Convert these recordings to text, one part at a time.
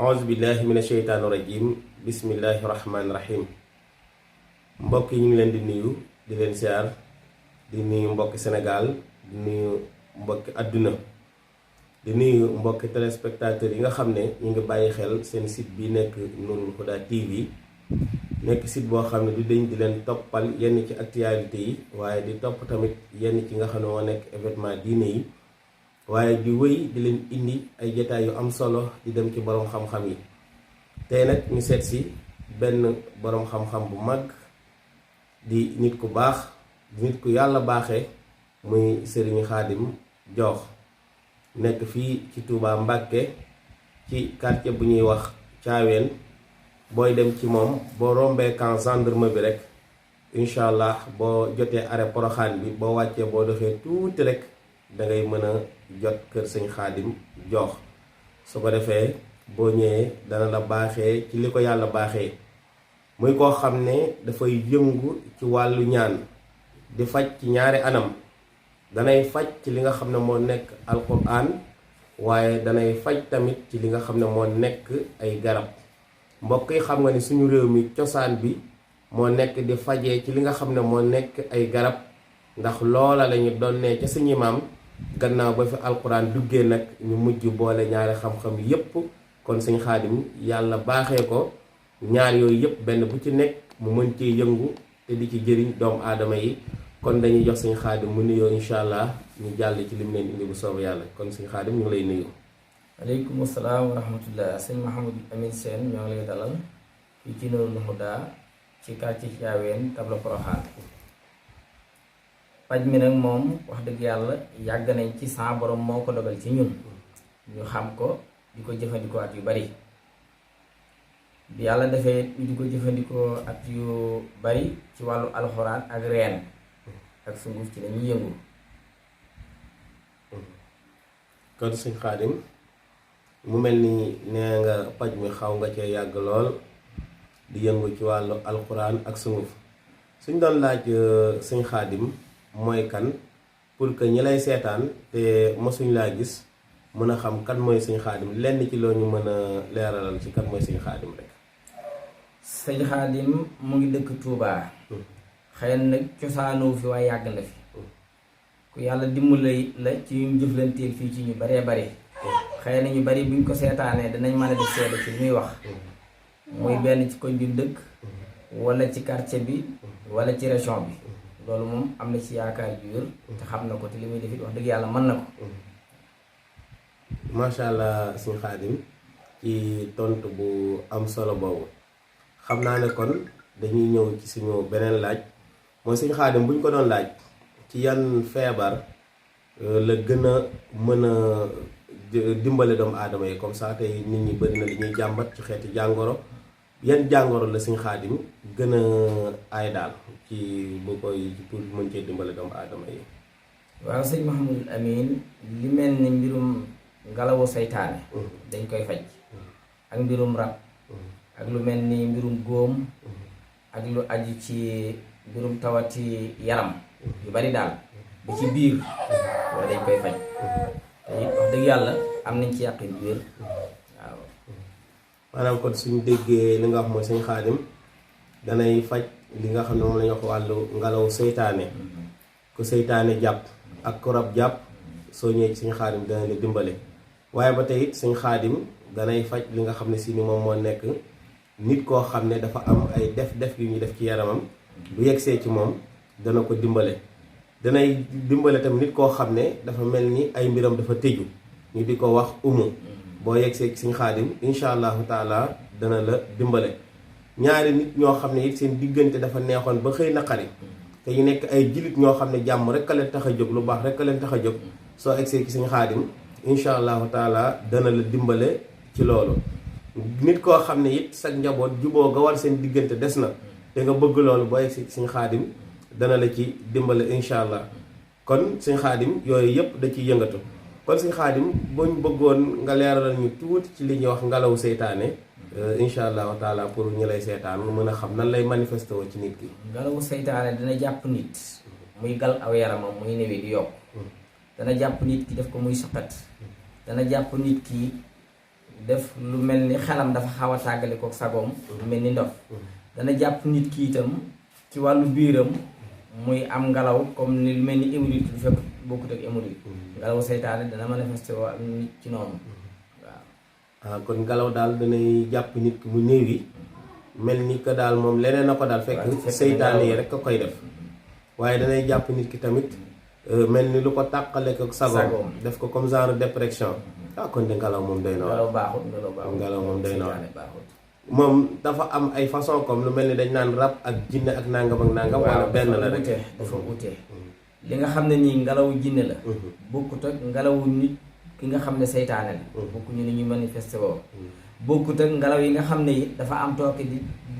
auzu billahi mina sheytaani rajim bismillahi rahmaani rahim. Mbokk yi ñu ngi leen di nuyu di leen siyaar di nuyu mbokki Sénégal di nuyu mbokki àdduna di nuyu mbokki téléspectateurs yi nga xam ne ñu ngi bàyyi xel seen site bi nekk Nourul Huda TV nekk site boo xam ne du deñ di leen toppal yenn ci actualité yi waaye di topp tamit yenn ci nga xam ne moo nekk événement diine yi waaye di wëy di leen indi ay jotaay yu am solo di dem ci borom xam-xam yi. tey nag ñu seet si benn borom xam-xam bu mag di nit ku baax di nit ku yàlla baaxee muy Serigne Khadim Diokh nekk fii ci Touba Mbacké ci quartier bu ñuy wax Thiawéne. booy dem ci moom boo rombee camp gendarme bi rek incha allah boo jotee arrêt Poroxaan bi boo wàccee boo doxee tuuti rek da ngay mën a jot kër sëñ Khadim Diokh su ko defee boo ñëwee dana la baaxee ci li ko yàlla baaxee muy koo xam ne dafay yëngu ci wàllu ñaan di faj ci ñaari anam. danay faj ci li nga xam ne moo nekk alquran waaye danay faj tamit ci li nga xam ne moo nekk ay garab. mbokk yi xam nga ni suñu réew mi cosaan bi moo nekk di fajee ci li nga xam ne moo nekk ay garab ndax loola lañu donnee ca suñu maam gannaaw ba fi alquran duggee nag ñu mujj boole ñaari xam-xam yépp kon sëñ Khadim yàlla baaxee ko ñaar yooyu yépp benn bu ci nekk mu mën cee yëngu te di ci jëriñ doomu aadama yi kon dañuy jox sëñ Khadim mu nuyoo incha allah ñu jàll ci lim leen indi bu soobu yàlla kon sëñ Khadim ñu ngi lay nuyu. aleykum salaam wa rahmatullah sëñ Mouhamadou Amine Sène ñoo ngi lay dalal fii ci Nourul Huda ci quartier Thiawéne tabla Porokhane. paj mi nag moom wax dëgg yàlla yàgg nañ ci sa borom moo ko dogal ci ñun ñu xam ko di ko jëfandikoo at yu bari bi yàlla defee ñu di ko jëfandikoo at yu bari ci wàllu alxuraan ak reen ak sunguf ci lañuy yëngu. kon sëñ Khadim mu mel ni nee nga paj mi xaw nga cee yàgg lool di yëngu ci wàllu alxuraan ak sunguf suñ doon laaj sëñ Khadim mooy kan pour que ñi lay seetaan te mosuñ laa gis mën a xam kan mooy sëñ Khadim lenn ci loo ñu mën a leeralal ci kan mooy sëñ Khadim rek. sëñ Khadim mu ngi dëkk Touba. xëy na nag cosaanoo fi waaye yàgg na fi ku yàlla dimbali la ci ñu jëflanteel fii ci ñu baree bari xëy na ñu bari buñ ko seetaanee danañ mën a def seede ci muy wax muy benn ci koñ bi dëkk wala ci quartier bi wala ci région bi loolu moom am na ci yaakaar ju wér te xam na ko te li muy def it wax dëgg yàlla mën na ko. macha allah sëñ Khadim ci tontu bu am solo boobu xam naa ne kon dañuy ñëw ci suñu beneen laaj mooy sëñ Khadim buñ ko doon laaj ci yan feebar la gën a mën a dimbale doomu aadama yi comme ça tey nit ñi bari na li ñuy jàmbat ci xeeti jàngoro yan jàngoro la sëñ Khadim gën a aay daal ci bu koy pour mën cee dimbale doomu aadama yi. waaw sëñ Mouhamadou Amine li mel ni mbirum ngelawu saytaane dañ koy faj ak mbirum rab ak lu mel ni mbirum góom ak lu aju ci mbirum tawati yaram yu bari daal ba ci biir loolu dañ koy faj te it wax dëgg yàlla am nañ ci yàqin bu wér waaw. maanaam kon suñu déggee li nga wax mooy sëñ Khadim danay faj li nga xam ne moom la ñuy wax wàllu ngelaw seytaane ku seytaane jàpp ak ku rab jàpp soo ñëwee ci sëñ Khadim dana la dimbale waaye ba tey it sëñ Khadim danay faj li nga xam ne si ni moom moo nekk nit koo xam ne dafa am ay def-def yu ñuy def ci yaramam bu yegsee ci moom dana ko dimbale. danay dimbale tamit nit koo xam ne dafa mel ni ay mbiram dafa tëju ñu di ko wax boo yegsee ci sëñ Khadim incha allahu taala dana la dimbale. ñaari nit ñoo xam ne it seen diggante dafa neexoon ba xëy naqari te ñu nekk ay jilit ñoo xam ne jàmm rek a leen tax a jóg lu baax rek a leen tax a jóg soo egsee ci sëñ Khadim incha allahu taala dana la dimbale ci loolu. nit koo xam ne it sa njaboot juboo nga war seen diggante des na te nga bëgg loolu boo egsee ci sëñ Khadim dana la ci dimbale incha allah kon sëñ Khadim yooyu yëpp da ciy yëngatu kon sëñ Khadim buñ bëggoon nga leeralal ñu tuuti ci li ñuy wax ngelawu seytaane incha allahu taala pour ñu lay seetaan nga mën a xam nan lay manifesté woo ci nit ki. ngelawu seytaane dina jàpp nit muy gal aw yaramam muy néew di yokk dana jàpp nit ki def ko muy saqat dana jàpp nit ki def lu mel ni xelam dafa xaw a tàggale kook sagoom mel ni ndof dana jàpp nit ki itam ci wàllu biiram muy am ngelaw comme ni lu mel ni hémorroïde lu fekk bokkut ak hémorroïde ngelaw seytaane dana manifesté woo ak nit ci noonu waaw kon ngelaw daal danay jàpp nit ki mu néew yi mel ni que daal moom leneen a ko daal fekk seytaane yi rek a koy def waaye danay jàpp nit ki tamit mel ni lu ko tàqale ko sagoom def ko comme genre dépression kon de ngelaw moom doy na waar ngelaw moom doy na waar moom dafa am ay façon comme lu mel ni dañ naan rab ak jinne ak nangam ak nangam wala benn la rek dafa utee li nga xam ne nii ngelawu jinne la bokkut ak ngelawu nit ki nga xam ne seytaane la bokkuñu ni ñu manifesté woo bokkut ak ngelaw yi nga xam ne it dafa am tooke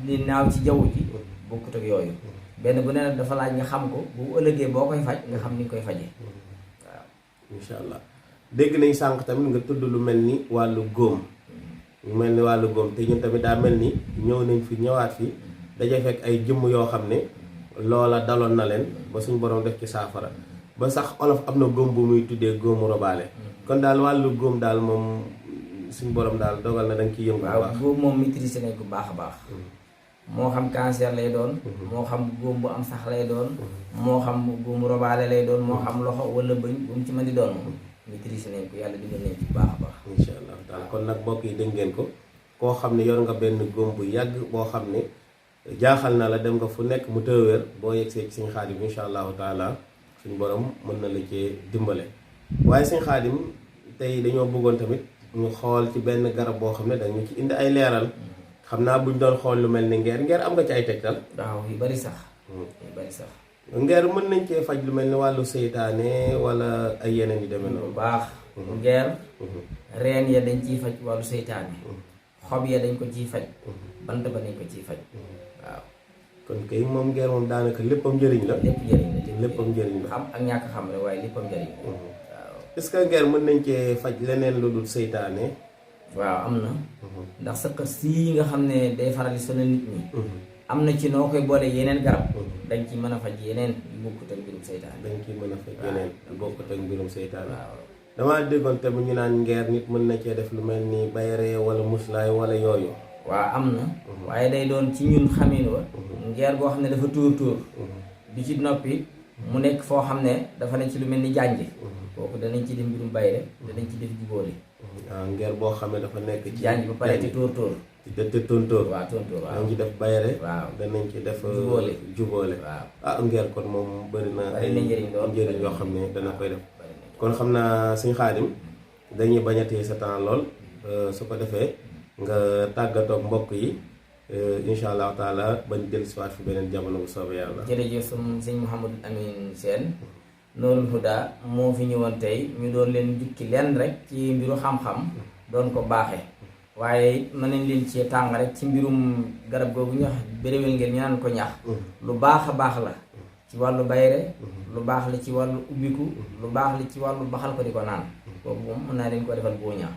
di naaw ci jaww ji bokkut ak yooyu benn bu ne nag dafa laaj nga xam ko bu ëllëgee boo koy faj nga xam ni nga koy fajee waaw insha allah dégg nañ sànq tamit nga tudd lu mel ni wàllu góom lu mel ni wàllu góom te ñun tamit daa mel ni ñëw nañ fi ñëwaat fi daje fekk ay jëmm yoo xam ne loola daloon na leen ba suñu borom def ci saafara ba sax olof am na góom bu muy tuddee góomu robaale kon daal wàllu góom daal moom suñu borom daal dogal na da nga ciy yëngu bu baax. waaw góom moom maîtrisé nañ ko baax a baax moo xam cancer lay doon moo xam góom bu am sax lay doon moo xam góomu robaale lay doon moo xam loxo wala bëñ bu mu ci mën di doon moom maîtrisé nañ ko yàlla digal nañ ci bu baax a baax insha allah taala kon nag mbokk yi dégg ngeen ko koo xam ne yor nga benn góom bu yàgg boo xam ne jaaxal na la dem nga fu nekk mu tëwéer boo yegsee ci Sëñ Xaadim insha allahu taala suñu borom mën na la cee dimbale waaye Sëñ Xaadim tey dañoo bëggoon tamit ñu xool ci benn garab boo xam ne dañu ci indi ay leeral xam naa buñ doon xool lu mel ni ngeer am nga ci ay tegtal waaw yu bari sax yu bari sax ngeer mën nañ cee faj lu mel ni wàllu seytaane wala ay yeneen yu demee noonu bu baax ngeer reen ya dañ ciy faj wàllu seytaane xob ya dañ ko ciy faj bant ba dañ ko ciy faj waaw kon kay moom ngeer moom daanaka léppam njëriñ la léppam njëriñ la xam ak ñàkk xam rek waaye léppam njëriñ la waaw est-ce que ngeer mën nañ cee faj leneen lu dul seytaane waaw am na ndax sëqat sii nga xam ne day faral di sonal nit ñi am na ci noo koy boole yeneen garab dañ ci mën a faj yeneen yu bokkut ak mbirum seytaane dañ ci mën a faj yeneen yu bokkut ak mbirum seytaane waaw damaa déggoon tamit ñu naan ngeer nit mën na cee def lu mel ni bayre wala muslaay wala yooyu waaw am na waaye day doon ci ñun xamin wa ngeer goo xam ne dafa tóor di ci noppi mu nekk foo xam ne dafa ne ci lu mel ni jànj kooku danañ ci def mbirum bayre danañ ci def jubóole waaw ngeer boo xam ne dafa nekk ci jànj ba pare ci tóor te tóontóor waaw tóor waaw danañ ci def bayre waaw danañ ci def jubóole waaw ngeer kon moom bëri na ay njëriñ yoo xam ne dana koy def kon xam naa Sëñ Xaadim dañuy bañ a téye sa temps lool su ko defee nga tàggatoog mbokk yi insha allahu taala bañ dellusiwaat fi beneen jamono bu soobee yàlla. jërëjëf sëñ Mouhamadou Amine Sène Nourul Huda moo fi ñëwoon tey ñu doon leen jukki leen rek ci mbiru xam-xam doon ko baaxe waaye mën nañ leen ci tàng rek ci mbirum garab googu ñu wax béréwél ngeen ñu naan ko ñax lu baax a baax la ci wàllu bayre lu baax la ci wàllu ubbiku lu baax la ci wàllu baxal ko di ko naan kooku moom mën naa leen ko defal boo ñaax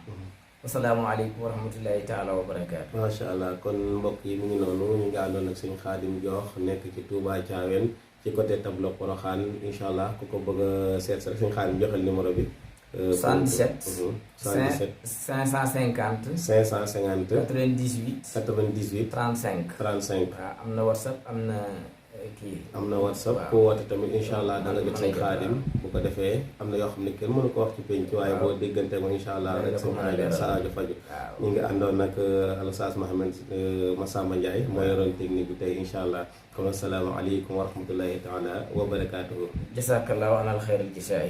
asalaamaaleykum wa rahmatullahi taala wa barakaatu. macha allah kon mbokk yi mu ngi noonu ñu ngi àndoon ak Sëñ Xaadim Joox nekk ci Touba Thiawéne ci côté tableau Porokhane incha allah ku ko bëgg a seet sa Sëñ Xaadim joxal numéro bi. 77. 550. 550. 98. 98. 35. 35. waaw am na WhatsApp am na kii. am na WhatsApp ku woote tamit incha allah da nga jot Sëñ Xaadim bu ko defee am na yoo xam ne kenn mënu ko wax ci penc waaye boo déggante mo incha allah rek Sëñ Xaadim sa aajo faju ñu ngi àndoon nag Oustaz Mouhamed Massamba Ndiaye moo yoroon technique bi tey incha allah kon asalaamaaleykum wa rahmatullahi taala wa barakaatuhu. jazakallahu anal xayral jazaay